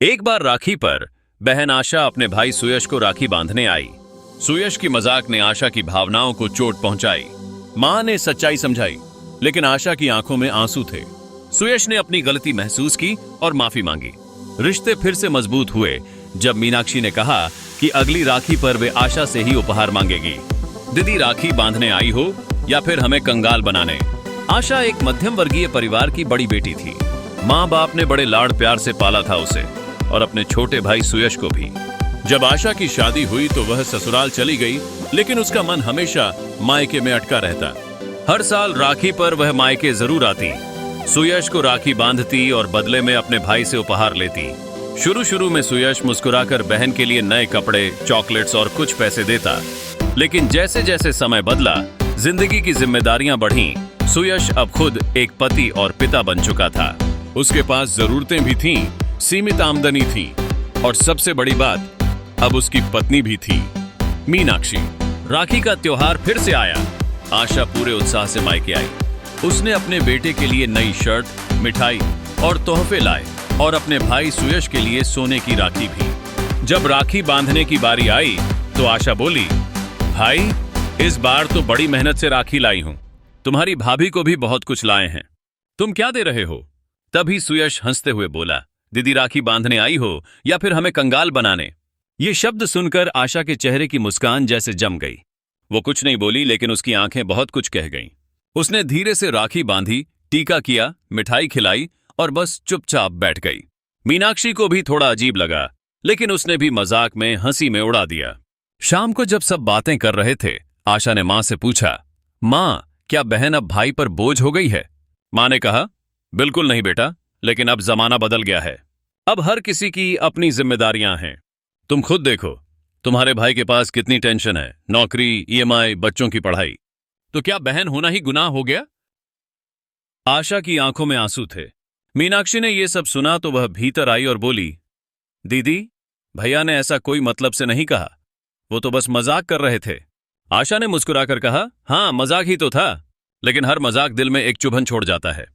एक बार राखी पर बहन आशा अपने भाई सुयश को राखी बांधने आई। सुयश की मजाक ने आशा की भावनाओं को चोट पहुंचाई। मां ने सच्चाई समझाई, लेकिन आशा की आंखों में आंसू थे। सुयश ने अपनी गलती महसूस की और माफी मांगी। रिश्ते फिर से मजबूत हुए जब मीनाक्षी ने कहा कि अगली राखी पर वे आशा से ही उपहार मांगेगी। दीदी राखी बांधने आई हो या फिर हमें कंगाल बनाने। आशा एक मध्यम वर्गीय परिवार की बड़ी बेटी थी। माँ बाप ने बड़े लाड़ प्यार से पाला था उसे और अपने छोटे भाई सुयश को भी। जब आशा की शादी हुई तो वह ससुराल चली गई, लेकिन उसका मन हमेशा मायके में अटका रहता। हर साल राखी पर वह मायके जरूर आती, सुयश को राखी बांधती और बदले में अपने भाई से उपहार लेती। शुरू में सुयश मुस्कुराकर बहन के लिए नए कपड़े, चॉकलेट्स और कुछ पैसे देता, लेकिन जैसे जैसे समय बदला, जिंदगी की जिम्मेदारियां बढ़ीं। सुयश अब खुद एक पति और पिता बन चुका था। उसके पास जरूरतें भी थीं, सीमित आमदनी थी और सबसे बड़ी बात, अब उसकी पत्नी भी थी, मीनाक्षी। राखी का त्योहार फिर से आया। आशा पूरे उत्साह से मायके आई। उसने अपने बेटे के लिए नई शर्ट, मिठाई और तोहफे लाए और अपने भाई सुयश के लिए सोने की राखी भी। जब राखी बांधने की बारी आई तो आशा बोली, भाई इस बार तो बड़ी मेहनत से राखी लाई हूं। तुम्हारी भाभी को भी बहुत कुछ लाए हैं। तुम क्या दे रहे हो? तभी सुयश हंसते हुए बोला, दीदी राखी बांधने आई हो या फिर हमें कंगाल बनाने। ये शब्द सुनकर आशा के चेहरे की मुस्कान जैसे जम गई। वो कुछ नहीं बोली, लेकिन उसकी आंखें बहुत कुछ कह गईं। उसने धीरे से राखी बांधी, टीका किया, मिठाई खिलाई और बस चुपचाप बैठ गई। मीनाक्षी को भी थोड़ा अजीब लगा, लेकिन उसने भी मजाक में, हंसी में उड़ा दिया। शाम को जब सब बातें कर रहे थे, आशा ने मां से पूछा, मां क्या बहन अब भाई पर बोझ हो गई है? मां ने कहा, बिल्कुल नहीं बेटा, लेकिन अब जमाना बदल गया है। अब हर किसी की अपनी जिम्मेदारियां हैं। तुम खुद देखो, तुम्हारे भाई के पास कितनी टेंशन है, नौकरी, ईएमआई, बच्चों की पढ़ाई। तो क्या बहन होना ही गुनाह हो गया? आशा की आंखों में आंसू थे। मीनाक्षी ने यह सब सुना तो वह भीतर आई और बोली, दीदी भैया ने ऐसा कोई मतलब से नहीं कहा, वो तो बस मजाक कर रहे थे। आशा ने मुस्कुराकर कहा, हाँ मजाक ही तो था, लेकिन हर मजाक दिल में एक चुभन छोड़ जाता है।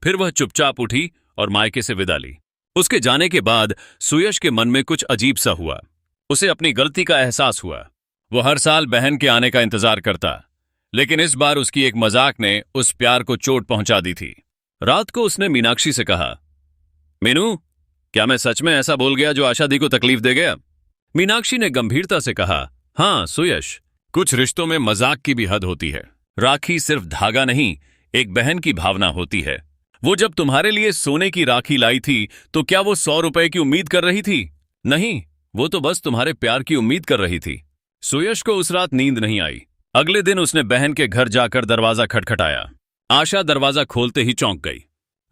फिर वह चुपचाप उठी और मायके से विदा ली। उसके जाने के बाद सुयश के मन में कुछ अजीब सा हुआ। उसे अपनी गलती का एहसास हुआ। वो हर साल बहन के आने का इंतजार करता, लेकिन इस बार उसकी एक मजाक ने उस प्यार को चोट पहुंचा दी थी। रात को उसने मीनाक्षी से कहा, मीनू क्या मैं सच में ऐसा बोल गया जो आशा दी को तकलीफ दे गया? मीनाक्षी ने गंभीरता से कहा, हाँ सुयश, कुछ रिश्तों में मजाक की भी हद होती है। राखी सिर्फ धागा नहीं, एक बहन की भावना होती है। वो जब तुम्हारे लिए सोने की राखी लाई थी तो क्या वो 100 रुपए की उम्मीद कर रही थी? नहीं, वो तो बस तुम्हारे प्यार की उम्मीद कर रही थी। सुयश को उस रात नींद नहीं आई। अगले दिन उसने बहन के घर जाकर दरवाजा खटखटाया। आशा दरवाजा खोलते ही चौंक गई।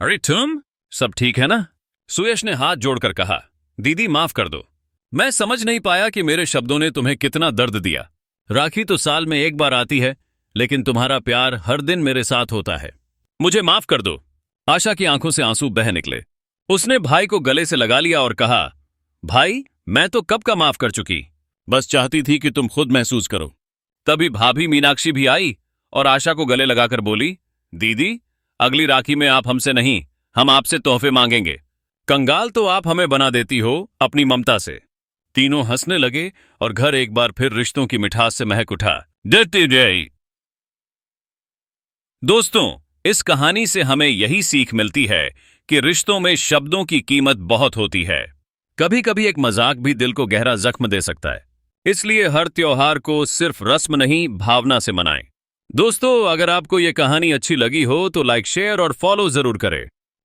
अरे तुम, सब ठीक है ना? सुयश ने हाथ जोड़कर कहा, दीदी माफ कर दो, मैं समझ नहीं पाया कि मेरे शब्दों ने तुम्हें कितना दर्द दिया। राखी तो साल में एक बार आती है, लेकिन तुम्हारा प्यार हर दिन मेरे साथ होता है। मुझे माफ कर दो। आशा की आंखों से आंसू बह निकले। उसने भाई को गले से लगा लिया और कहा, भाई मैं तो कब का माफ कर चुकी, बस चाहती थी कि तुम खुद महसूस करो। तभी भाभी मीनाक्षी भी आई और आशा को गले लगाकर बोली, दीदी अगली राखी में आप हमसे नहीं, हम आपसे तोहफे मांगेंगे। कंगाल तो आप हमें बना देती हो अपनी ममता से। तीनों हंसने लगे और घर एक बार फिर रिश्तों की मिठास से महक उठा। दोस्तों, इस कहानी से हमें यही सीख मिलती है कि रिश्तों में शब्दों की कीमत बहुत होती है। कभी कभी एक मजाक भी दिल को गहरा जख्म दे सकता है। इसलिए हर त्योहार को सिर्फ रस्म नहीं, भावना से मनाएं। दोस्तों, अगर आपको यह कहानी अच्छी लगी हो तो लाइक, शेयर और फॉलो जरूर करें।